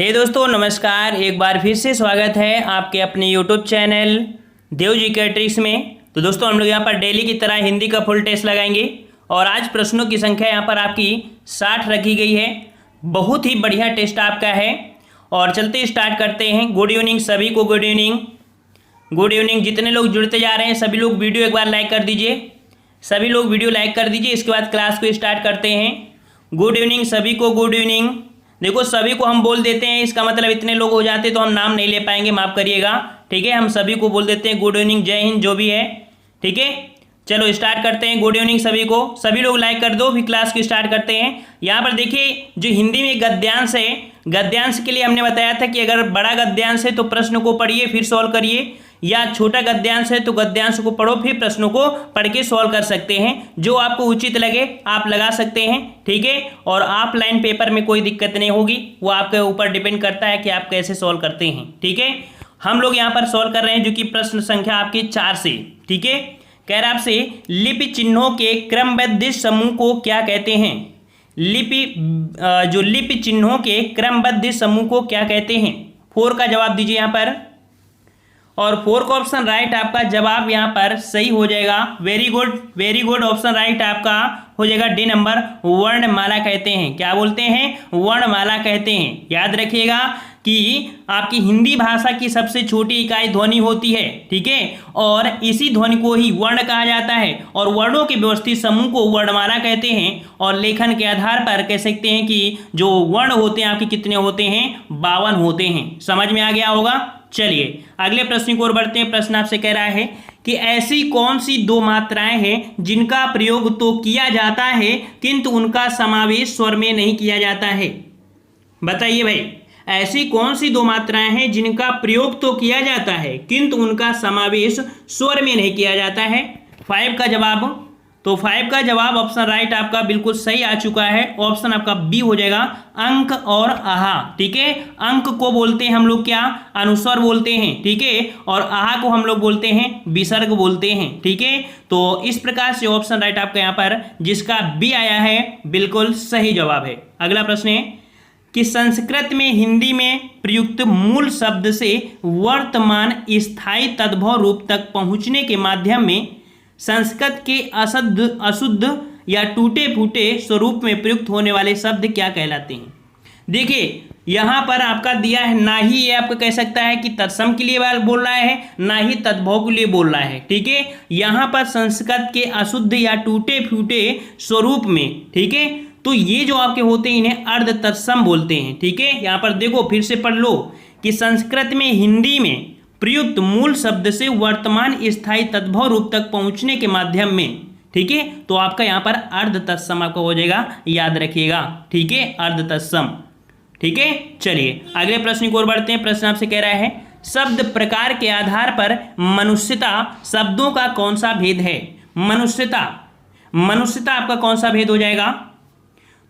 हे दोस्तों नमस्कार। एक बार फिर से स्वागत है आपके अपने यूट्यूब चैनल देव जी के ट्रिक्स में। तो दोस्तों हम लोग यहाँ पर डेली की तरह हिंदी का फुल टेस्ट लगाएंगे और आज प्रश्नों की संख्या यहाँ पर आपकी 60 रखी गई है। बहुत ही बढ़िया टेस्ट आपका है और चलते स्टार्ट करते हैं। गुड इवनिंग सभी को, गुड इवनिंग, गुड इवनिंग। जितने लोग जुड़ते जा रहे हैं सभी लोग वीडियो एक बार लाइक कर दीजिए, सभी लोग वीडियो लाइक कर दीजिए। इसके बाद क्लास को स्टार्ट करते हैं। गुड इवनिंग सभी को, गुड इवनिंग। देखो सभी को हम बोल देते हैं, इसका मतलब इतने लोग हो जाते तो हम नाम नहीं ले पाएंगे, माफ़ करिएगा, ठीक है। हम सभी को बोल देते हैं गुड इवनिंग, जय हिंद, जो भी है, ठीक है। चलो स्टार्ट करते हैं। गुड इवनिंग सभी को, सभी लोग लाइक कर दो, फिर क्लास को स्टार्ट करते हैं। यहाँ पर देखिए जो हिंदी में गद्यांश है, गद्यांश के लिए हमने बताया था कि अगर बड़ा गद्यांश है तो प्रश्न को पढ़िए फिर सॉल्व करिए, या छोटा गद्यांश है तो गद्यांश को पढ़ो फिर प्रश्नों को पढ़ के सॉल्व कर सकते हैं। जो आपको उचित लगे आप लगा सकते हैं, ठीक है। और ऑफलाइन पेपर में कोई दिक्कत नहीं होगी, वो आपके ऊपर डिपेंड करता है कि आप कैसे सॉल्व करते हैं, ठीक है। हम लोग यहाँ पर सॉल्व कर रहे हैं जो कि प्रश्न संख्या आपकी 4 से, ठीक है। कह रहा आपसे लिपि चिन्हों के क्रमबद्ध समूह को क्या कहते हैं। लिपि चिन्हों के क्रमबद्ध समूह को क्या कहते हैं। 4 का जवाब दीजिए यहाँ पर, और 4 का ऑप्शन राइट आपका जवाब यहाँ पर सही हो जाएगा। Very good, very good. Option right आपका हो जाएगा डी नंबर, वर्णमाला कहते हैं। क्या बोलते हैं, वर्णमाला कहते हैं। याद रखिएगा कि आपकी हिंदी भाषा की सबसे छोटी इकाई ध्वनि होती है, ठीक है। और इसी ध्वनि को ही वर्ण कहा जाता है और वर्णों के व्यवस्थित समूह को वर्णमाला कहते हैं। और लेखन के आधार पर कह सकते हैं कि जो वर्ण होते हैं आपके कितने होते हैं, 52 होते हैं। समझ में आ गया होगा। चलिए अगले प्रश्न की ओर बढ़ते हैं। प्रश्न आपसे कह रहा है कि ऐसी कौन सी 2 मात्राएं हैं जिनका प्रयोग तो किया जाता है किंतु उनका समावेश स्वर में नहीं किया जाता है। बताइए भाई, ऐसी कौन सी 2 मात्राएं हैं जिनका प्रयोग तो किया जाता है किंतु उनका समावेश स्वर में नहीं किया जाता है। 5 का जवाब, तो 5 का जवाब ऑप्शन राइट आपका बिल्कुल सही आ चुका है। ऑप्शन आपका बी हो जाएगा, अंक और आहा, ठीक है। अंक को बोलते हैं हम लोग क्या, अनुस्वर बोलते हैं, ठीक है। और आहा को हम लोग बोलते हैं विसर्ग बोलते हैं, ठीक है। तो इस प्रकार से ऑप्शन राइट आपका यहाँ पर जिसका बी आया है बिल्कुल सही जवाब है। अगला प्रश्न है कि संस्कृत में हिंदी में प्रयुक्त मूल शब्द से वर्तमान स्थायी तद्भव रूप तक पहुंचने के माध्यम में संस्कृत के अशुद्ध या टूटे फूटे स्वरूप में प्रयुक्त होने वाले शब्द क्या कहलाते हैं। देखिए यहाँ पर आपका दिया है, ना ही ये आपका कह सकता है कि तत्सम के लिए बोल रहा है, ना ही तद्भव के लिए बोल रहा है, ठीक है। यहाँ पर संस्कृत के अशुद्ध या टूटे फूटे स्वरूप में, ठीक है। तो ये जो आपके होते हैं इन्हें अर्ध तत्सम बोलते हैं, ठीक है। यहाँ पर देखो फिर से पढ़ लो कि संस्कृत में हिंदी में प्रयुक्त मूल शब्द से वर्तमान स्थायी तद्भव रूप तक पहुंचने के माध्यम में, ठीक है। तो आपका यहाँ पर अर्ध तत्सम आपका हो जाएगा, याद रखिएगा, ठीक है, अर्ध तत्सम, ठीक है। चलिए अगले प्रश्न की ओर बढ़ते हैं। प्रश्न आपसे कह रहा है शब्द प्रकार के आधार पर मनुष्यता शब्दों का कौन सा भेद है। मनुष्यता, मनुष्यता आपका कौन सा भेद हो जाएगा।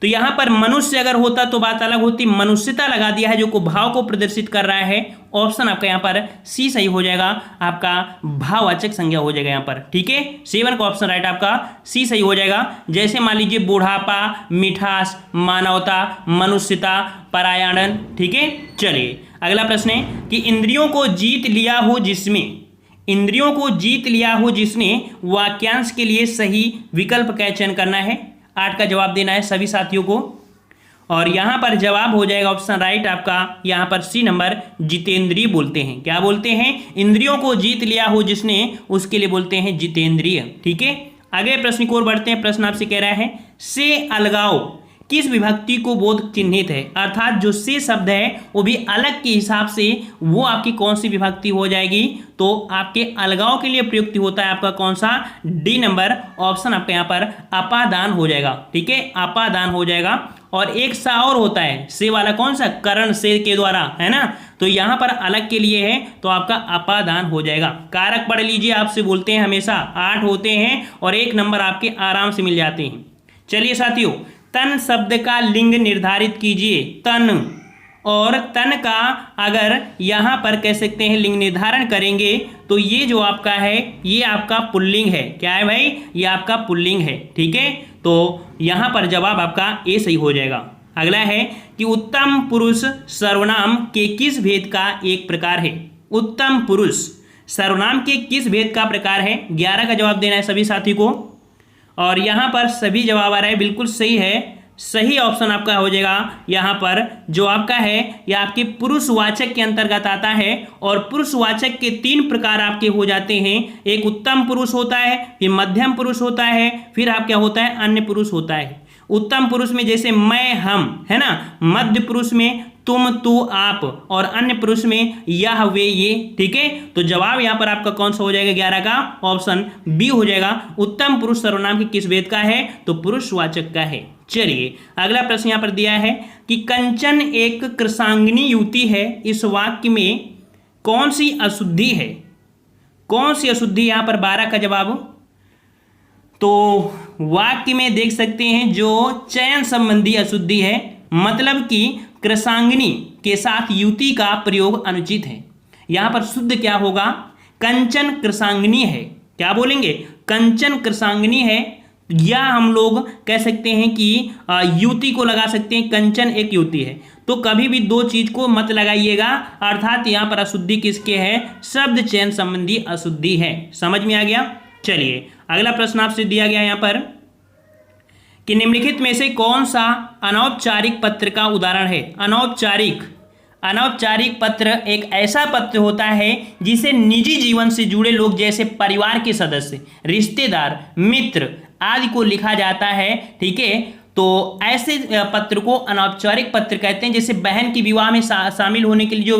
तो यहां पर मनुष्य अगर होता तो बात अलग होती, मनुष्यता लगा दिया है जो को भाव को प्रदर्शित कर रहा है। ऑप्शन आपका यहाँ पर सी सही हो जाएगा, आपका भाववाचक संज्ञा हो जाएगा यहाँ पर, ठीक है। 7 का ऑप्शन राइट आपका सी सही हो जाएगा। जैसे मान लीजिए बुढ़ापा, मिठास, मानवता, मनुष्यता, परायाणन, ठीक है। चलिए अगला प्रश्न है कि इंद्रियों को जीत लिया हो जिसमें, इंद्रियों को जीत लिया हो जिसने वाक्यांश के लिए सही विकल्प का चयन करना है। 8 का जवाब देना है सभी साथियों को, और यहाँ पर जवाब हो जाएगा ऑप्शन राइट आपका यहाँ पर सी नंबर, जितेंद्रिय बोलते हैं। क्या बोलते हैं, इंद्रियों को जीत लिया हो जिसने, उसके लिए बोलते हैं जितेंद्रिय, ठीक है। अगले प्रश्न की ओर बढ़ते हैं। प्रश्न आपसे कह रहा है से अलगाव किस विभक्ति को बोध चिन्हित है। अर्थात जो से शब्द है वो भी अलग के हिसाब से वो आपकी कौन सी विभक्ति हो जाएगी। तो आपके अलगाव के लिए प्रयुक्त होता है आपका कौन सा, डी नंबर, ऑप्शन आपका यहाँ पर अपादान हो जाएगा, ठीक है, अपादान हो जाएगा। और एक सा और होता है से वाला, कौन सा, करण से के द्वारा, है ना। तो यहाँ पर अलग के लिए है तो आपका अपादान हो जाएगा। कारक पढ़ लीजिए, आपसे बोलते हैं हमेशा 8 होते हैं और 1 नंबर आपके आराम से मिल जाते हैं। चलिए साथियों, तन शब्द का लिंग निर्धारित कीजिए। तन और तन का अगर यहाँ पर कह सकते हैं लिंग निर्धारण करेंगे तो ये जो आपका है ये आपका पुल्लिंग है। क्या है भाई, ये आपका पुल्लिंग है, ठीक है। तो यहाँ पर जवाब आपका ए सही हो जाएगा। अगला है कि उत्तम पुरुष सर्वनाम के किस भेद का एक प्रकार है। उत्तम पुरुष सर्वनाम के किस भेद का प्रकार है। 11 का जवाब देना है सभी साथी को। और यहाँ पर सभी जवाब आ रहे हैं, बिल्कुल सही है। सही ऑप्शन आपका हो जाएगा यहाँ पर जो आपका है यह आपके पुरुषवाचक के अंतर्गत आता है। और पुरुषवाचक के 3 प्रकार आपके हो जाते हैं। एक उत्तम पुरुष होता है, फिर मध्यम पुरुष होता है, फिर आप क्या होता है अन्य पुरुष होता है। उत्तम पुरुष में जैसे मैं हम है ना, मध्य पुरुष में तुम तू आप, और अन्य पुरुष में यह वे ये। ठीक है, तो जवाब यहां पर आपका कौन सा हो जाएगा 11 का ऑप्शन बी हो जाएगा। उत्तम पुरुष सर्वनाम के किस भेद का है, तो पुरुषवाचक का है। चलिए अगला प्रश्न यहां पर दिया है कि कंचन एक कृशांगिनी युवती है, इस वाक्य में कौन सी अशुद्धि है। कौन सी अशुद्धि यहां पर 12 का जवाब। तो वाक्य में देख सकते हैं जो चयन संबंधी अशुद्धि है, मतलब कि कृशांगिनी के साथ युति का प्रयोग अनुचित है। यहां पर शुद्ध क्या होगा, कंचन कृशांगिनी है। क्या बोलेंगे, कंचन कृशांगिनी है, या हम लोग कह सकते हैं कि युति को लगा सकते हैं, कंचन एक युति है। तो कभी भी दो चीज को मत लगाइएगा, अर्थात यहां पर अशुद्धि किसके है, शब्द चयन संबंधी अशुद्धि है। समझ में आ गया। चलिए अगला प्रश्न आपसे दिया गया यहां पर कि निम्नलिखित में से कौन सा अनौपचारिक पत्र का उदाहरण है। अनौपचारिक पत्र एक ऐसा पत्र होता है जिसे निजी जीवन से जुड़े लोग जैसे परिवार के सदस्य, रिश्तेदार, मित्र आदि को लिखा जाता है। ठीक है, तो ऐसे पत्र को अनौपचारिक पत्र कहते हैं। जैसे बहन की विवाह में शामिल होने के लिए जो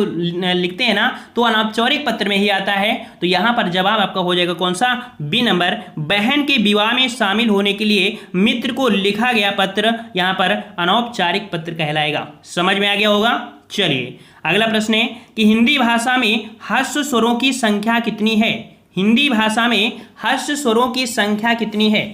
लिखते हैं ना, तो अनौपचारिक पत्र में ही आता है। तो यहाँ पर जवाब आपका हो जाएगा कौन सा, बी नंबर। बहन के विवाह में शामिल होने के लिए मित्र को लिखा गया पत्र यहाँ पर अनौपचारिक पत्र कहलाएगा। समझ में आ गया होगा। चलिए अगला प्रश्न है कि हिंदी भाषा में ह्रस्व स्वरों की संख्या कितनी है। हिंदी भाषा में ह्रस्व स्वरों की संख्या कितनी है।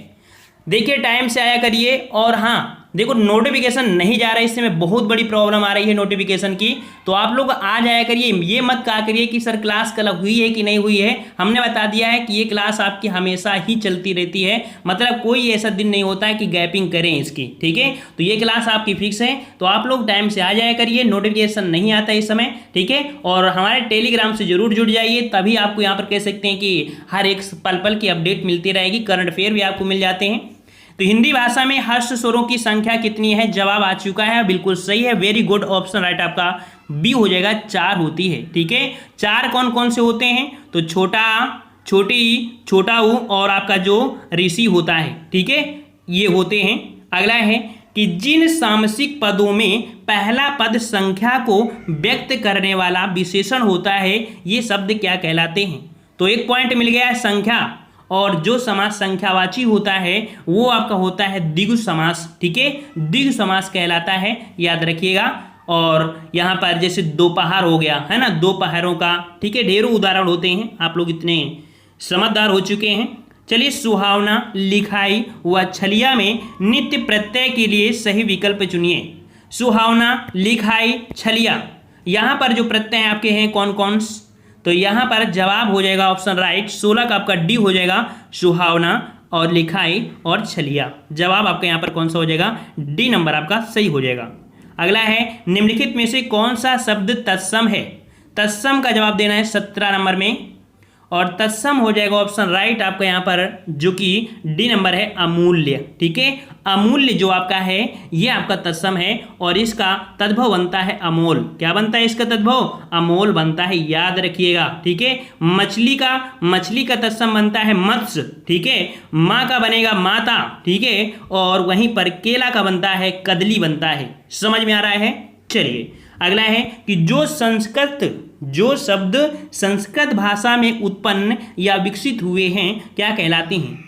देखिए टाइम से आया करिए। और हाँ देखो नोटिफिकेशन नहीं जा रहा है, इससे में बहुत बड़ी प्रॉब्लम आ रही है नोटिफिकेशन की। तो आप लोग आ जाया करिए, ये मत कहा करिए कि सर क्लास कल हुई है कि नहीं हुई है। हमने बता दिया है कि ये क्लास आपकी हमेशा ही चलती रहती है, मतलब कोई ऐसा दिन नहीं होता है कि गैपिंग करें इसकी। ठीक है, तो ये क्लास आपकी फिक्स है, तो आप लोग टाइम से आ जाया करिए। नोटिफिकेशन नहीं आता इस समय। ठीक है, और हमारे टेलीग्राम से जरूर जुड़ जाइए, तभी आपको यहाँ पर कह सकते हैं कि हर एक पल पल की अपडेट मिलती रहेगी। करंट अफेयर भी आपको मिल जाते हैं। तो हिंदी भाषा में ह्रस्व स्वरों की संख्या कितनी है, जवाब आ चुका है, बिल्कुल सही है, वेरी गुड ऑप्शन राइट आपका बी हो जाएगा, 4 होती है। ठीक है, 4 कौन कौन से होते हैं, तो छोटा, छोटी, छोटा ऊ और आपका जो ऋषि होता है। ठीक है, ये होते हैं। अगला है कि जिन सामसिक पदों में पहला पद संख्या को व्यक्त करने वाला विशेषण होता है, ये शब्द क्या कहलाते हैं। तो एक पॉइंट मिल गया है संख्या, और जो समास संख्यावाची होता है वो आपका होता है द्विगु समास। ठीक है, द्विगु समास कहलाता है, याद रखिएगा। और यहाँ पर जैसे दोपहर हो गया है ना, दोपहरों का। ठीक है, ढेरों उदाहरण होते हैं, आप लोग इतने समझदार हो चुके हैं। चलिए सुहावना, लिखाई व छलिया में नित्य प्रत्यय के लिए सही विकल्प चुनिए। सुहावना, लिखाई, छलिया, यहाँ पर जो प्रत्यय आपके हैं कौन कौन, तो यहाँ पर जवाब हो जाएगा ऑप्शन राइट 16 का आपका डी हो जाएगा, सुहावना और लिखाई और छलिया। जवाब आपका यहाँ पर कौन सा हो जाएगा, डी नंबर आपका सही हो जाएगा। अगला है निम्नलिखित में से कौन सा शब्द तत्सम है। तत्सम का जवाब देना है 17 नंबर में, और तत्सम हो जाएगा ऑप्शन राइट आपका यहाँ पर, जो कि डी नंबर है, अमूल्य। ठीक है, अमूल्य जो आपका है ये आपका तत्सम है, और इसका तद्भव बनता है अमोल। क्या बनता है इसका तद्भव, अमोल बनता है, याद रखिएगा। ठीक है, मछली का तत्सम बनता है मत्स्य। ठीक है, माँ का बनेगा माता। ठीक है, और वहीं पर केला का बनता है कदली बनता है। समझ में आ रहा है। चलिए अगला है कि जो शब्द संस्कृत भाषा में उत्पन्न या विकसित हुए हैं क्या कहलाते हैं।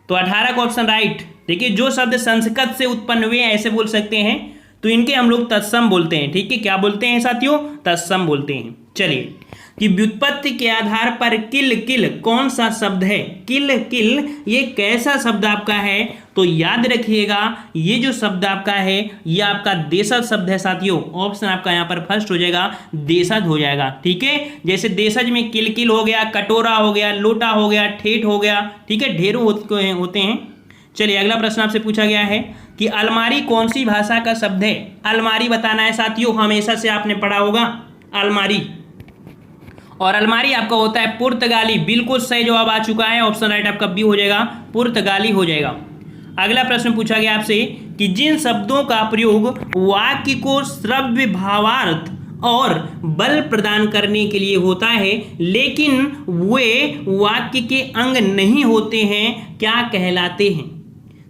तो 18 का ऑप्शन राइट। देखिए जो शब्द संस्कृत से उत्पन्न हुए हैं ऐसे बोल सकते हैं, तो इनके हम लोग तत्सम बोलते हैं। ठीक है, क्या बोलते हैं साथियों, तत्सम बोलते हैं। चलिए कि व्युत्पत्ति के आधार पर किल किल कौन सा शब्द है। किल किल ये कैसा शब्द आपका है, तो याद रखिएगा ये जो शब्द आपका है ये आपका देशज शब्द है साथियों। ऑप्शन आपका यहाँ पर फर्स्ट हो जाएगा, देशज हो जाएगा। ठीक है, जैसे देशज में किल किल हो गया, कटोरा हो गया, लोटा हो गया, ठेठ हो गया। ठीक है, ढेरों होते हैं। चलिए अगला प्रश्न आपसे पूछा गया है कि अलमारी कौन सी भाषा का शब्द है। अलमारी बताना है साथियों, हमेशा से आपने पढ़ा होगा अलमारी, और अलमारी आपका होता है पुर्तगाली। बिल्कुल सही जवाब आ चुका है, ऑप्शन राइट आपका बी हो जाएगा, पुर्तगाली हो जाएगा। अगला प्रश्न पूछा गया आपसे कि जिन शब्दों का प्रयोग वाक्य को श्रव्य भावार्थ और बल प्रदान करने के लिए होता है लेकिन वे वाक्य के अंग नहीं होते हैं, क्या कहलाते हैं।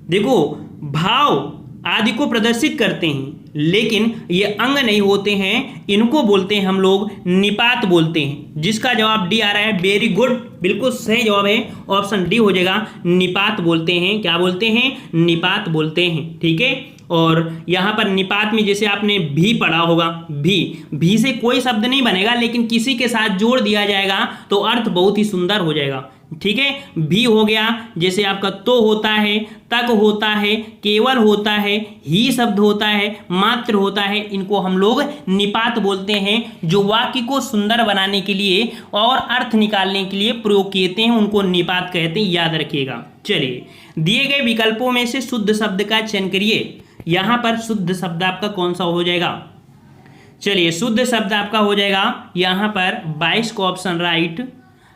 देखो, भाव आदि को प्रदर्शित करते हैं लेकिन ये अंग नहीं होते हैं, इनको बोलते हैं हम लोग निपात बोलते हैं। जिसका जवाब डी आ रहा है, वेरी गुड, बिल्कुल सही जवाब है, ऑप्शन डी हो जाएगा, निपात बोलते हैं। क्या बोलते हैं, निपात बोलते हैं, ठीक है। और यहाँ पर निपात में जैसे आपने भी पढ़ा होगा, भी से कोई शब्द नहीं बनेगा लेकिन किसी के साथ जोड़ दिया जाएगा तो अर्थ बहुत ही सुंदर हो जाएगा, ठीक है। भी हो गया, जैसे आपका तो होता है, तक होता है, केवल होता है, ही शब्द होता है, मात्र होता है, इनको हम लोग निपात बोलते हैं। जो वाक्य को सुंदर बनाने के लिए और अर्थ निकालने के लिए प्रयोग किए हैं उनको निपात कहते हैं, याद रखिएगा। चलिए, दिए गए विकल्पों में से शुद्ध शब्द का चयन करिए। यहां पर शुद्ध शब्द आपका कौन सा हो जाएगा। चलिए, शुद्ध शब्द आपका हो जाएगा यहां पर 22 का ऑप्शन राइट।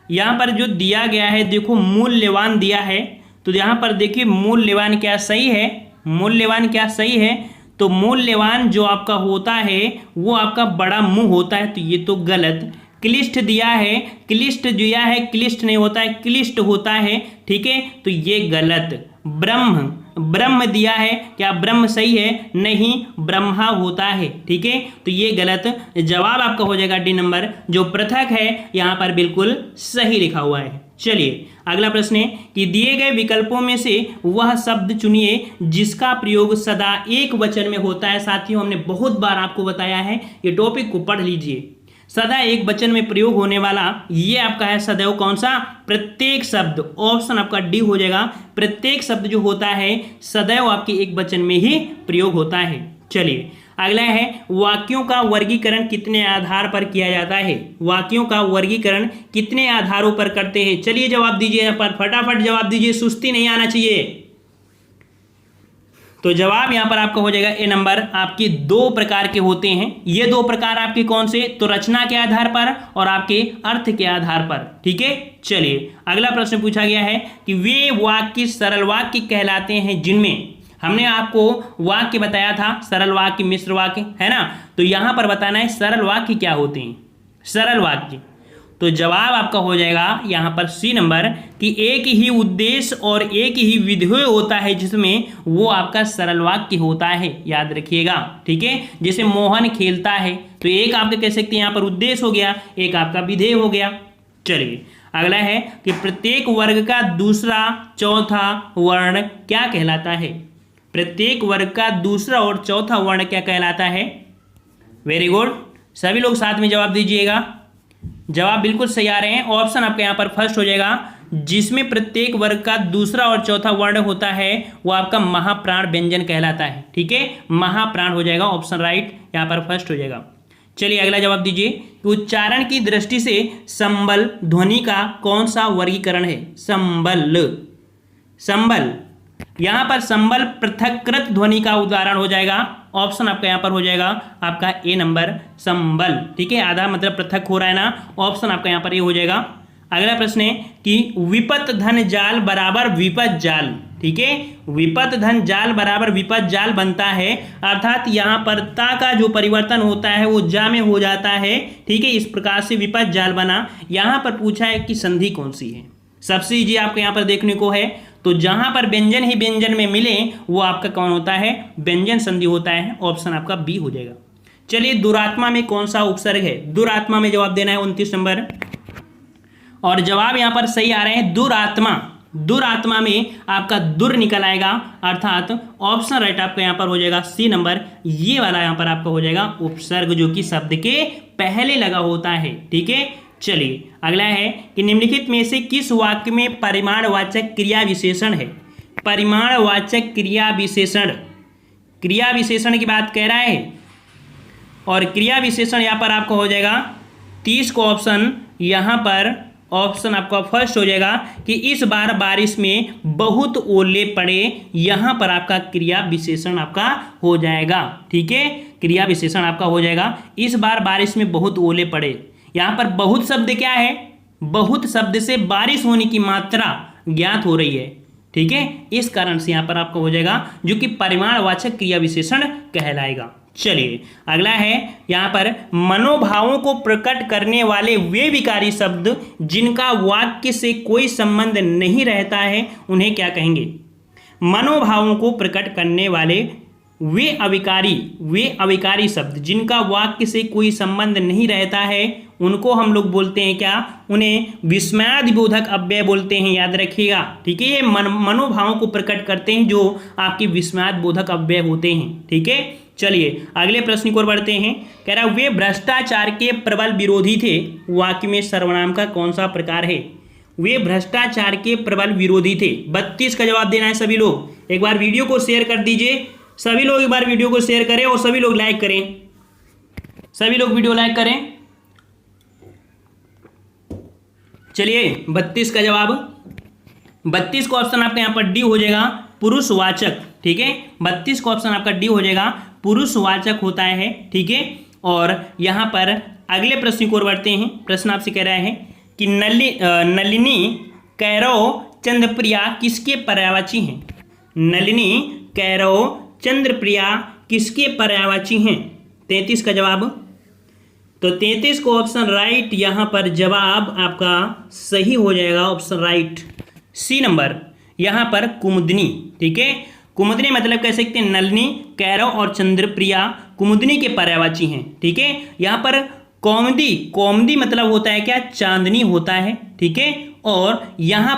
यहाँ पर जो दिया गया है, देखो मूल्यवान दिया है, तो यहाँ पर देखिए मूल्यवान क्या सही है, मूल्यवान क्या सही है, तो मूल्यवान जो आपका होता है वो आपका बड़ा मुंह होता है, तो ये तो गलत। क्लिष्ट दिया है, क्लिष्ट दिया है, क्लिष्ट नहीं होता है, क्लिष्ट होता है, ठीक है, तो ये गलत। ब्रह्म, ब्रह्म दिया है, क्या ब्रह्म सही है, नहीं, ब्रह्मा होता है, ठीक है, तो ये गलत। जवाब आपका हो जाएगा डी नंबर, जो पृथक है यहाँ पर बिल्कुल सही लिखा हुआ है। चलिए, अगला प्रश्न है कि दिए गए विकल्पों में से वह शब्द चुनिए जिसका प्रयोग सदा एक वचन में होता है। साथियों, हमने बहुत बार आपको बताया है, ये टॉपिक को पढ़ लीजिए। सदा एक वचन में प्रयोग होने वाला ये आपका है सदैव कौन सा, प्रत्येक शब्द, ऑप्शन आपका डी हो जाएगा। प्रत्येक शब्द जो होता है सदैव आपके एक वचन में ही प्रयोग होता है। चलिए, अगला है वाक्यों का वर्गीकरण कितने आधार पर किया जाता है। वाक्यों का वर्गीकरण कितने आधारों पर करते हैं। चलिए जवाब दीजिए, यहाँ पर फटाफट जवाब दीजिए, सुस्ती नहीं आना चाहिए। तो जवाब यहां पर आपका हो जाएगा ए नंबर। आपके दो प्रकार के होते हैं, ये दो प्रकार आपके कौन से, तो रचना के आधार पर और आपके अर्थ के आधार पर, ठीक है। चलिए, अगला प्रश्न पूछा गया है कि वे वाक्य सरल वाक्य कहलाते हैं जिनमें, हमने आपको वाक्य बताया था सरल वाक्य, मिश्र वाक्य, है ना, तो यहां पर बताना है सरल वाक्य क्या होते हैं। सरल वाक्य, तो जवाब आपका हो जाएगा यहाँ पर सी नंबर कि एक ही उद्देश्य और एक ही विधेय होता है जिसमें वो आपका सरल वाक्य होता है, याद रखिएगा, ठीक है। जैसे मोहन खेलता है, तो एक आपका कह सकते हैं यहाँ पर उद्देश्य हो गया, एक आपका विधेय हो गया। चलिए, अगला है कि प्रत्येक वर्ग का दूसरा चौथा वर्ण क्या कहलाता है। प्रत्येक वर्ग का दूसरा और चौथा वर्ण क्या कहलाता है। वेरी गुड, सभी लोग साथ में जवाब दीजिएगा। जवाब बिल्कुल सही आ रहे हैं, ऑप्शन आपके यहाँ पर फर्स्ट हो जाएगा। जिसमें प्रत्येक वर्ग का दूसरा और चौथा वर्ण होता है वो आपका महाप्राण व्यंजन कहलाता है, ठीक है, महाप्राण हो जाएगा, ऑप्शन राइट यहाँ पर फर्स्ट हो जाएगा। चलिए, अगला जवाब दीजिए कि उच्चारण की दृष्टि से संबल ध्वनि का कौन सा वर्गीकरण है। संबल, संबल, यहाँ पर संबल पृथक्कृत ध्वनि का उदाहरण हो जाएगा, ऑप्शन आपका यहाँ पर हो जाएगा आपका ए नंबर, संबल, ठीक है, आधा मतलब पृथक हो रहा है ना, ऑप्शन आपका यहाँ पर ये हो जाएगा। अगला प्रश्न है कि विपत धन जाल बराबर विपत जाल, ठीक है, विपत धन जाल बराबर विपत जाल बनता है, अर्थात यहाँ पर ता का जो परिवर्तन होता है वो जा में हो जाता है, ठीक है, इस प्रकार से विपत जाल बना। यहाँ पर पूछा है कि संधि कौन सी है, सबसे इजी आपको यहाँ पर देखने को है, तो जहां पर व्यंजन ही व्यंजन में मिले वो आपका कौन होता है, व्यंजन संधि होता है, ऑप्शन आपका बी हो जाएगा। चलिए, दुरात्मा में कौन सा उपसर्ग है। दुरात्मा में जवाब देना है 29 नंबर, और जवाब यहां पर सही आ रहे हैं दुरात्मा। दुरात्मा में आपका दुर निकल आएगा, अर्थात ऑप्शन राइट आपका यहाँ पर हो जाएगा सी नंबर, ये वाला यहाँ पर आपका हो जाएगा उपसर्ग जो कि शब्द के पहले लगा होता है, ठीक है। चलिए, अगला है कि निम्नलिखित में से किस वाक्य में परिमाणवाचक क्रिया विशेषण है। परिमाणवाचक क्रिया विशेषण, क्रिया विशेषण की बात कह रहा है, और क्रिया विशेषण यहाँ पर आपको हो जाएगा 30 को ऑप्शन यहाँ पर ऑप्शन आपका फर्स्ट हो जाएगा कि इस बार बारिश में बहुत ओले पड़े, यहां पर आपका क्रिया विशेषण आपका हो जाएगा। ठीक है, क्रिया विशेषण आपका हो जाएगा, इस बार बारिश में बहुत ओले पड़े। यहां पर बहुत शब्द क्या है, बहुत शब्द से बारिश होने की मात्रा ज्ञात हो रही है। ठीक है, इस कारण से यहां पर आपका हो जाएगा जो कि परिमाणवाचक क्रिया विशेषण कहलाएगा। चलिए अगला है, यहां पर मनोभावों को प्रकट करने वाले वे विकारी शब्द जिनका वाक्य से कोई संबंध नहीं रहता है उन्हें क्या कहेंगे? मनोभावों को प्रकट करने वाले वे अविकारी शब्द जिनका वाक्य से कोई संबंध नहीं रहता है उनको हम लोग बोलते हैं क्या? उन्हें विस्मयादिबोधक अव्यय बोलते हैं, याद रखिएगा। ठीक है, ये मनोभावों को प्रकट करते हैं जो आपके विस्मयादिबोधक अव्यय होते हैं। ठीक है, चलिए अगले प्रश्न की ओर बढ़ते हैं। कह रहा वे भ्रष्टाचार के प्रबल विरोधी थे, वाक्य में सर्वनाम का कौन सा प्रकार है? वे भ्रष्टाचार के प्रबल विरोधी थे। 32 का जवाब देना है सभी लोग। एक बार वीडियो को शेयर कर दीजिए, सभी लोग एक बार वीडियो को शेयर करें और सभी लोग लाइक करें, सभी लोग वीडियो लाइक करें। चलिए 32 का जवाब, 32 का ऑप्शन आपका यहाँ पर डी हो जाएगा, पुरुषवाचक। ठीक है, 32 का ऑप्शन आपका डी हो जाएगा, पुरुषवाचक होता है। ठीक है, और यहाँ पर अगले प्रश्न को बढ़ते हैं। प्रश्न आपसे कह रहा है कि नलिनी कैरव चंद्रप्रिया किसके पर्यायवाची हैं? नलिनी कैरव चंद्रप्रिया किसके पर्यायवाची हैं? 33 का जवाब, तो 33 को ऑप्शन राइट, यहां पर जवाब आपका सही हो जाएगा, ऑप्शन राइट सी नंबर, यहां पर कुमुदनी। ठीक है, कुमुदनी मतलब कह सकते हैं नलिनी, कैरव और चंद्रप्रिया कुमुदनी के पर्यायवाची हैं। ठीक है, यहां पर कौमुदी मतलब होता है क्या? चांदनी होता है। ठीक है, और यहाँ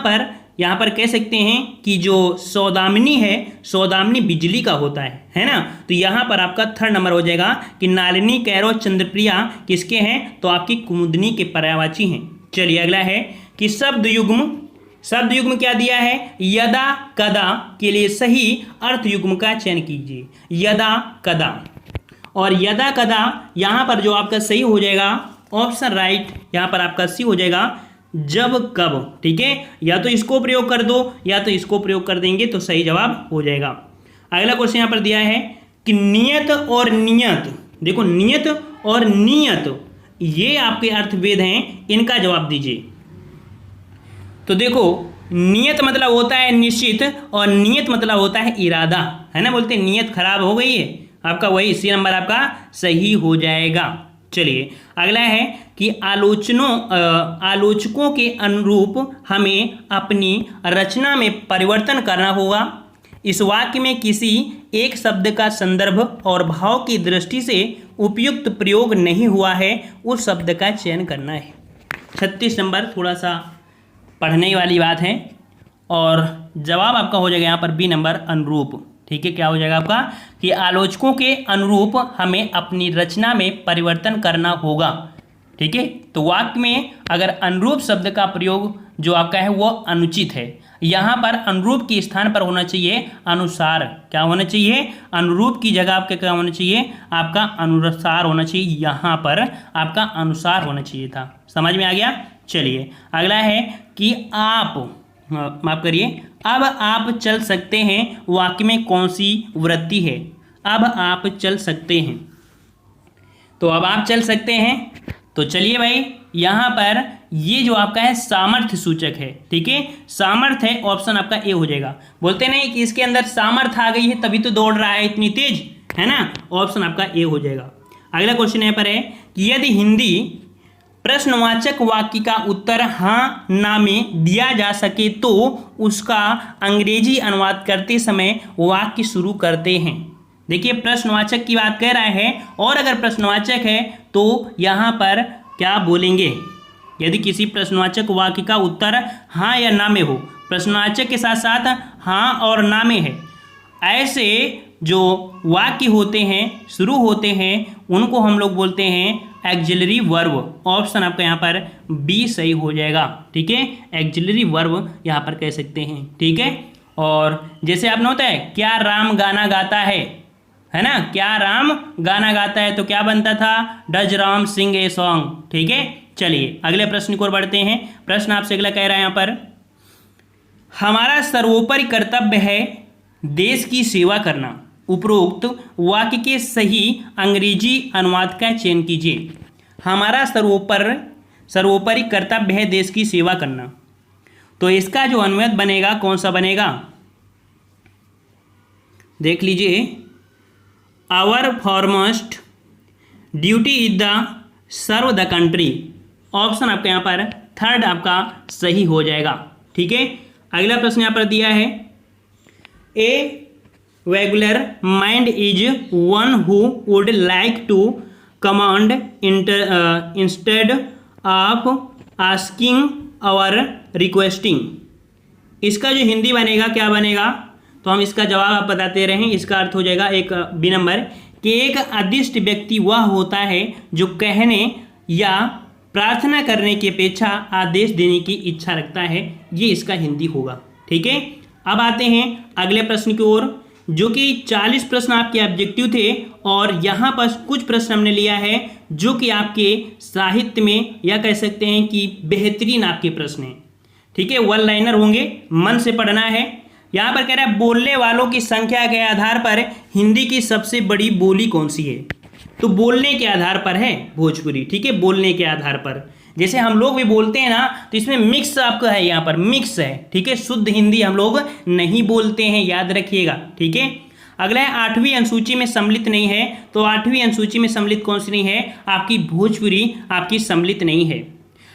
पर कह सकते हैं कि जो सौदामिनी है, सौदामिनी बिजली का होता है ना। तो यहाँ पर आपका थर्ड नंबर हो जाएगा कि नलिनी कैरव चंद्रप्रिया किसके हैं? तो आपकी कुमुदनी के पर्यायवाची हैं। चलिए अगला है कि शब्द युग्म क्या दिया है? यदा कदा के लिए सही अर्थ युग्म का चयन कीजिए। यदा कदा, और यदा कदा यहाँ पर जो आपका सही हो जाएगा, ऑप्शन राइट, यहाँ पर आपका सी हो जाएगा, जब कब। ठीक है, या तो इसको प्रयोग कर दो या तो इसको प्रयोग कर देंगे तो सही जवाब हो जाएगा। अगला क्वेश्चन यहाँ पर दिया है कि नियत और नियत, देखो नियत और नियत ये आपके अर्थभेद हैं, इनका जवाब दीजिए। तो देखो नियत मतलब होता है निश्चित और नियत मतलब होता है इरादा, है ना। बोलते हैं नियत खराब हो गई है, आपका वही सी नंबर आपका सही हो जाएगा। चलिए अगला है कि आलोचकों के अनुरूप हमें अपनी रचना में परिवर्तन करना होगा। इस वाक्य में किसी एक शब्द का संदर्भ और भाव की दृष्टि से उपयुक्त प्रयोग नहीं हुआ है, उस शब्द का चयन करना है। 36 नंबर थोड़ा सा पढ़ने वाली बात है, और जवाब आपका हो जाएगा यहाँ पर बी नंबर, अनुरूप। ठीक है, क्या हो जाएगा आपका कि आलोचकों के अनुरूप हमें अपनी रचना में परिवर्तन करना होगा। ठीक है, तो वाक्य में अगर अनुरूप शब्द का प्रयोग जो आपका है वो अनुचित है। यहाँ पर अनुरूप के स्थान पर होना चाहिए अनुसार। क्या होना चाहिए? अनुरूप की जगह आपका क्या होना चाहिए? आपका अनुसार होना चाहिए, यहाँ पर आपका अनुसार होना चाहिए था। समझ में आ गया? चलिए अगला है कि आप, माफ करिए, अब आप चल सकते हैं वाक्य में कौन सी वृत्ति है? अब आप चल सकते हैं, तो अब आप चल सकते हैं, तो चलिए भाई यहाँ पर ये जो आपका है सामर्थ्य सूचक है। ठीक है, सामर्थ्य है, ऑप्शन आपका ए हो जाएगा। बोलते नहीं कि इसके अंदर सामर्थ्य आ गई है तभी तो दौड़ रहा है इतनी तेज, है ना। ऑप्शन आपका ए हो जाएगा। अगला क्वेश्चन यहाँ पर है कि यदि हिंदी प्रश्नवाचक वाक्य का उत्तर हाँ ना में दिया जा सके तो उसका अंग्रेजी अनुवाद करते समय वाक्य शुरू करते हैं। देखिए प्रश्नवाचक की बात कह रहा है, और अगर प्रश्नवाचक है तो यहाँ पर क्या बोलेंगे? यदि किसी प्रश्नवाचक वाक्य का उत्तर हाँ या ना में हो, प्रश्नवाचक के साथ साथ हाँ और ना में है, ऐसे जो वाक्य होते हैं, शुरू होते हैं, उनको हम लोग बोलते हैं एक्जिलरी वर्ब। ऑप्शन आपका यहाँ पर बी सही हो जाएगा। ठीक है, एक्जिलरी वर्ब यहाँ पर कह सकते हैं। ठीक है, और जैसे आपने होता है क्या राम गाना गाता है ना, क्या राम गाना गाता है, तो क्या बनता था? Does Ram sing a song. ठीक है, चलिए अगले प्रश्न की ओर बढ़ते हैं। प्रश्न आपसे अगला कह रहा है यहाँ पर, हमारा सर्वोपरि कर्तव्य है देश की सेवा करना। उपरोक्त वाक्य के सही अंग्रेजी अनुवाद का चयन कीजिए। हमारा सर्वोपरि कर्तव्य है देश की सेवा करना, तो इसका जो अनुवाद बनेगा कौन सा बनेगा, देख लीजिए। Our foremost duty is the serve the country. Option आपका यहाँ पर थर्ड आपका सही हो जाएगा। ठीक है, अगला प्रश्न यहाँ पर दिया है, a regular mind is one who would like to command instead of asking और रिक्वेस्टिंग। इसका जो हिंदी बनेगा क्या बनेगा, तो हम इसका जवाब आप बताते रहें। इसका अर्थ हो जाएगा एक बी नंबर, कि एक अदिष्ट व्यक्ति वह होता है जो कहने या प्रार्थना करने की अपेक्षा आदेश देने की इच्छा रखता है। ये इसका हिंदी होगा। ठीक है, अब आते हैं अगले प्रश्न की ओर, जो कि 40 प्रश्न आपके ऑब्जेक्टिव थे और यहाँ पर कुछ प्रश्न हमने लिया है जो कि आपके साहित्य में या कह सकते हैं कि बेहतरीन आपके प्रश्न हैं। ठीक है, वन लाइनर होंगे, मन से पढ़ना है। यहाँ पर कह रहा है बोलने वालों की संख्या के आधार पर हिंदी की सबसे बड़ी बोली कौन सी है, तो बोलने के आधार पर है भोजपुरी। ठीक है, बोलने के आधार पर, जैसे हम लोग भी बोलते हैं ना, तो इसमें मिक्स आपका है, यहाँ पर मिक्स है। ठीक है, शुद्ध हिंदी हम लोग नहीं बोलते हैं, याद रखिएगा। ठीक है, अगला है 8वीं अनुसूची में सम्मिलित नहीं है, तो 8वीं अनुसूची में सम्मिलित कौन सी नहीं है, आपकी भोजपुरी आपकी सम्मिलित नहीं है।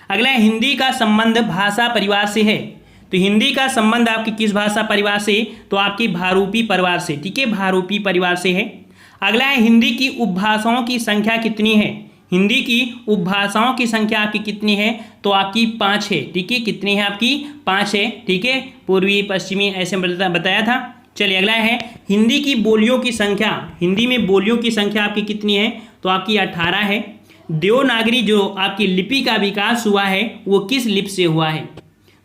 अगला है हिंदी का संबंध भाषा परिवार से है, तो हिंदी का संबंध आपकी किस भाषा परिवार से, तो आपकी भारूपी परिवार से। ठीक है, भारूपी परिवार से है। अगला है हिंदी की उपभाषाओं की संख्या कितनी है, हिंदी की उपभाषाओं की संख्या आपकी कितनी है, तो आपकी 5 है। ठीक है, कितनी है आपकी 5 है। ठीक है, पूर्वी पश्चिमी ऐसे बताया था। चलिए अगला है हिंदी की बोलियों की संख्या, हिंदी में बोलियों की संख्या आपकी कितनी है, तो आपकी 18 है। देवनागरी जो आपकी लिपि का विकास हुआ है वो किस लिपि से हुआ है,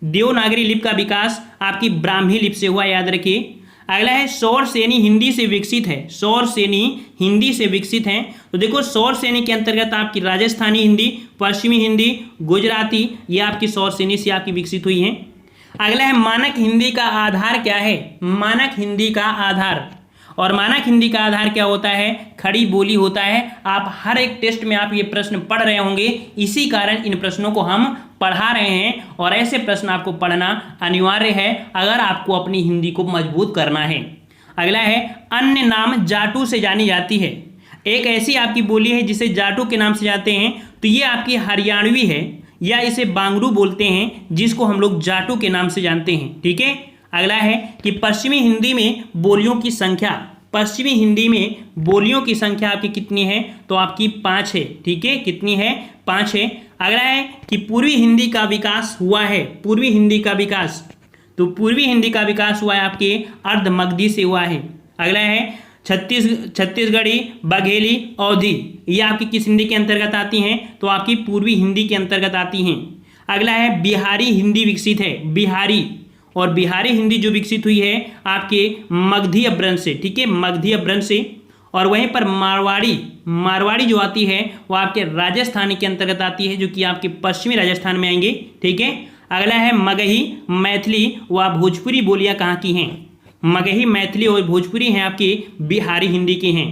देवनागरी लिपि का विकास आपकी ब्राह्मी लिपि से हुआ, याद रखिए। अगला है सौर सेनी हिंदी से विकसित है, सौर सेनी हिंदी से विकसित है, तो देखो सौर सेनी के अंतर्गत आपकी राजस्थानी हिंदी, पश्चिमी हिंदी, गुजराती, ये आपकी सौर सेनी से आपकी विकसित हुई है। अगला है मानक हिंदी का आधार क्या है, मानक हिंदी का आधार, और मानक हिंदी का आधार क्या होता है, खड़ी बोली होता है। आप हर एक टेस्ट में आप ये प्रश्न पढ़ रहे होंगे, इसी कारण इन प्रश्नों को हम पढ़ा रहे हैं, और ऐसे प्रश्न आपको पढ़ना अनिवार्य है अगर आपको अपनी हिंदी को मजबूत करना है। अगला है अन्य नाम जाटू से जानी जाती है, एक ऐसी आपकी बोली है जिसे जाटू के नाम से जाते हैं, तो ये आपकी हरियाणवी है, या इसे बांगरू बोलते हैं जिसको हम लोग जाटू के नाम से जानते हैं। ठीक है, अगला है कि पश्चिमी हिंदी में बोलियों की संख्या, पश्चिमी हिंदी में बोलियों की संख्या आपकी कितनी है, तो आपकी 5 है। ठीक है, कितनी है, 5 है। अगला है कि पूर्वी हिंदी का विकास हुआ है, पूर्वी हिंदी का विकास, तो पूर्वी हिंदी का विकास हुआ है आपके अर्ध मगधी से हुआ है। अगला है छत्तीसगढ़ी, बघेली, अवधी, ये आपकी किस हिंदी के अंतर्गत आती हैं, तो आपकी पूर्वी हिंदी के अंतर्गत आती हैं। अगला है बिहारी हिंदी विकसित है, बिहारी, और बिहारी हिंदी जो विकसित हुई है आपके मगधी अपभ्रंश से। ठीक है, मगधी अपभ्रंश से। और वहीं पर मारवाड़ी जो आती है वो आपके राजस्थानी के अंतर्गत आती है, जो कि आपके पश्चिमी राजस्थान में आएंगे। ठीक है, अगला है मगही, मैथिली व भोजपुरी बोलियां कहाँ की हैं, मगही, मैथिली और भोजपुरी हैं आपकी बिहारी हिंदी की हैं।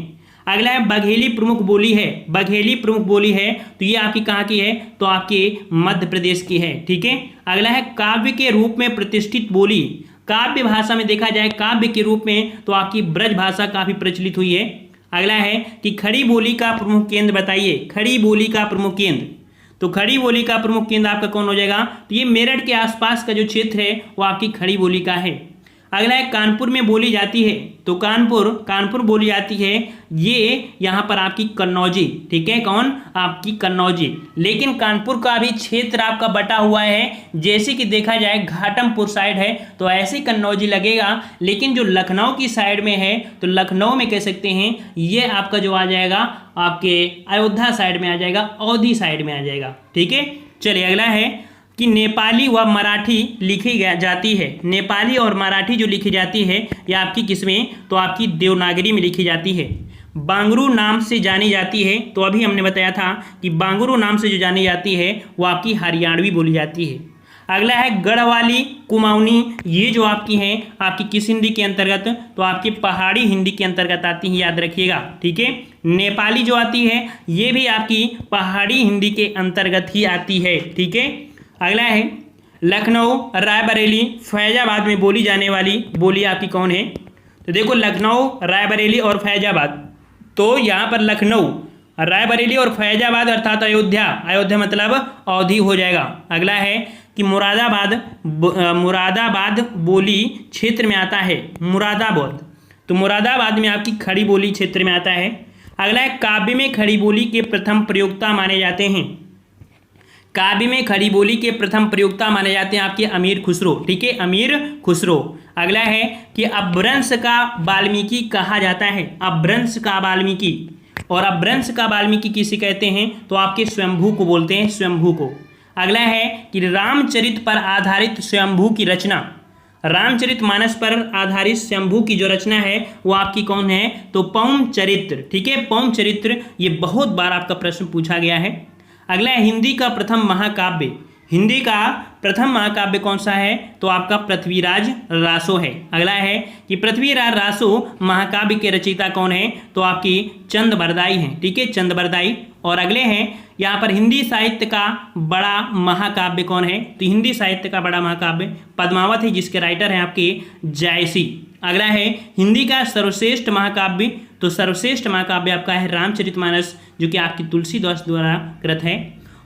अगला है बघेली प्रमुख बोली है, बघेली प्रमुख बोली है, तो ये आपकी कहाँ की है, तो आपके मध्य प्रदेश की है। ठीक है, अगला है काव्य के रूप में प्रतिष्ठित बोली, काव्य भाषा में देखा जाए काव्य के रूप में तो आपकी ब्रज भाषा काफी प्रचलित हुई है। अगला है कि खड़ी बोली का प्रमुख केंद्र बताइए, खड़ी बोली का प्रमुख केंद्र, तो खड़ी बोली का प्रमुख केंद्र आपका कौन हो जाएगा, तो ये मेरठ के आसपास का जो क्षेत्र है वो आपकी खड़ी बोली का है। अगला है कानपुर में बोली जाती है, तो कानपुर बोली जाती है, ये यहाँ पर आपकी कन्नौजी। ठीक है, कौन, आपकी कन्नौजी। लेकिन कानपुर का भी क्षेत्र आपका बटा हुआ है, जैसे कि देखा जाए घाटमपुर साइड है तो ऐसे कन्नौजी लगेगा, लेकिन जो लखनऊ की साइड में है तो लखनऊ में कह सकते हैं ये आपका जो आ जाएगा आपके अयोध्या साइड में आ जाएगा, अवधी साइड में आ जाएगा। ठीक है, चलिए अगला है कि नेपाली व मराठी लिखी जाती है, नेपाली और मराठी जो लिखी जाती है यह आपकी किसमें, तो आपकी देवनागरी में लिखी जाती है। बांगरू नाम से जानी जाती है, तो अभी हमने बताया था कि बांगरू नाम से जो जानी जाती है वो आपकी हरियाणवी बोली जाती है। अगला है गढ़वाली कुमाऊनी, ये जो आपकी हैं आपकी किस हिंदी के अंतर्गत, तो आपकी पहाड़ी हिंदी के अंतर्गत आती है, याद रखिएगा, ठीक है। नेपाली जो आती है ये भी आपकी पहाड़ी हिंदी के अंतर्गत ही आती है, ठीक है। अगला है लखनऊ, रायबरेली, फैजाबाद में बोली जाने वाली बोली आपकी कौन है, तो देखो लखनऊ, रायबरेली और फैजाबाद, तो यहाँ पर लखनऊ, रायबरेली और फैजाबाद अर्थात अयोध्या, अयोध्या मतलब अवधि हो जाएगा। अगला है कि मुरादाबाद बोली क्षेत्र में आता है, मुरादाबाद, तो मुरादाबाद में आपकी खड़ी बोली क्षेत्र में आता है। अगला है काव्य में खड़ी बोली के प्रथम प्रयोक्ता माने जाते हैं, काव्य में खड़ी बोली के प्रथम प्रयोक्ता माने जाते हैं आपके अमीर खुसरो, ठीक है, अमीर खुसरो। अगला है कि अपभ्रंश का वाल्मीकि कहा जाता है, अपभ्रंश का वाल्मीकि, और अपभ्रंश का वाल्मीकि किसे कहते हैं, तो आपके स्वयंभू को बोलते हैं, स्वयंभू को। अगला है कि रामचरित पर आधारित स्वयंभू की रचना, रामचरितमानस पर आधारित स्वयंभू की जो रचना है वो आपकी कौन है, तो पौम चरित्र, ठीक है, पौम चरित्र, ये बहुत बार आपका प्रश्न पूछा गया है। अगला है हिंदी का प्रथम महाकाव्य, हिंदी का प्रथम महाकाव्य कौन सा है, तो आपका पृथ्वीराज रासो है। अगला है कि पृथ्वीराज रासो महाकाव्य के रचयिता कौन है, तो आपकी चंद बरदाई हैं, ठीक है, चंद बरदाई। और अगले हैं यहाँ पर हिंदी साहित्य का बड़ा महाकाव्य कौन है, तो हिंदी साहित्य का बड़ा महाकाव्य पद्मावत है, जिसके राइटर हैं आपके जायसी। अगला है हिंदी का सर्वश्रेष्ठ महाकाव्य, तो सर्वश्रेष्ठ महाकाव्य आपका है रामचरितमानस, जो कि आपकी तुलसीदास द्वारा कृत है।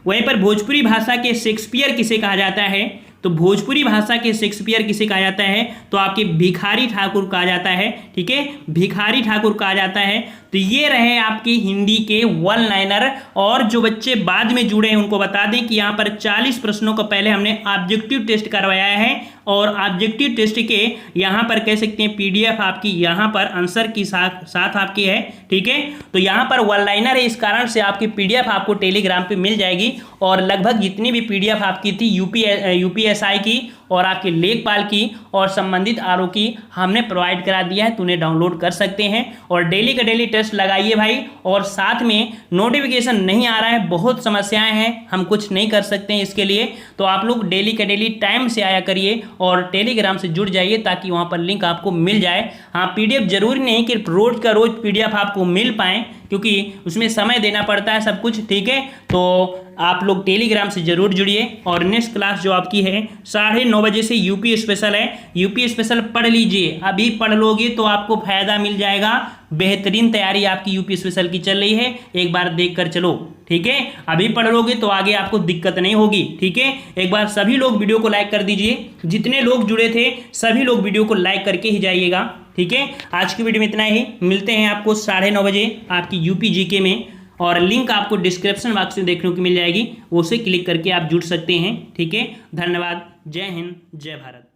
वहीं पर भोजपुरी भाषा के शेक्सपियर किसे कहा जाता है, तो भोजपुरी भाषा के शेक्सपियर किसे कहा जाता है, तो आपके भिखारी ठाकुर कहा जाता है, ठीक है, भिखारी ठाकुर कहा जाता है। तो ये रहे आपके हिंदी के वन लाइनर। और जो बच्चे बाद में जुड़े हैं उनको बता दें कि यहाँ पर 40 प्रश्नों को पहले हमने ऑब्जेक्टिव टेस्ट करवाया है, और ऑब्जेक्टिव टेस्ट के यहाँ पर कह सकते हैं PDF आपकी यहाँ पर आंसर की साथ आपकी है, ठीक है। तो यहाँ पर वन लाइनर है, इस कारण से आपकी PDF आपको टेलीग्राम पे मिल जाएगी, और लगभग जितनी भी PDF आपकी थी यूपीएसआई की और आपके लेखपाल की और संबंधित आरओ की हमने प्रोवाइड करा दिया है, तो उन्हें डाउनलोड कर सकते हैं। और डेली का डेली टेस्ट लगाइए भाई, और साथ में नोटिफिकेशन नहीं आ रहा है, बहुत समस्याएं हैं, हम कुछ नहीं कर सकते हैं इसके लिए, तो आप लोग डेली का डेली टाइम से आया करिए और टेलीग्राम से जुड़ जाइए, ताकि वहाँ पर लिंक आपको मिल जाए। हाँ, PDF जरूरी नहीं कि रोज का रोज PDF आपको मिल पाए, क्योंकि उसमें समय देना पड़ता है सब कुछ, ठीक है। तो आप लोग टेलीग्राम से जरूर जुड़िए। और नेक्स्ट क्लास जो आपकी है 9:30 बजे से यूपी स्पेशल है, यूपी स्पेशल पढ़ लीजिए, अभी पढ़ लोगे तो आपको फायदा मिल जाएगा। बेहतरीन तैयारी आपकी यूपी स्पेशल की चल रही है, एक बार देख कर चलो, ठीक है। अभी पढ़ लोगे तो आगे आपको दिक्कत नहीं होगी, ठीक है। एक बार सभी लोग वीडियो को लाइक कर दीजिए, जितने लोग जुड़े थे सभी लोग वीडियो को लाइक करके ही जाइएगा, ठीक है। आज की वीडियो में इतना ही, मिलते हैं आपको 9:30 बजे आपकी यूपी जीके में, और लिंक आपको डिस्क्रिप्शन बॉक्स में देखने को मिल जाएगी, उसे क्लिक करके आप जुड़ सकते हैं, ठीक है। धन्यवाद, जय हिंद, जय भारत।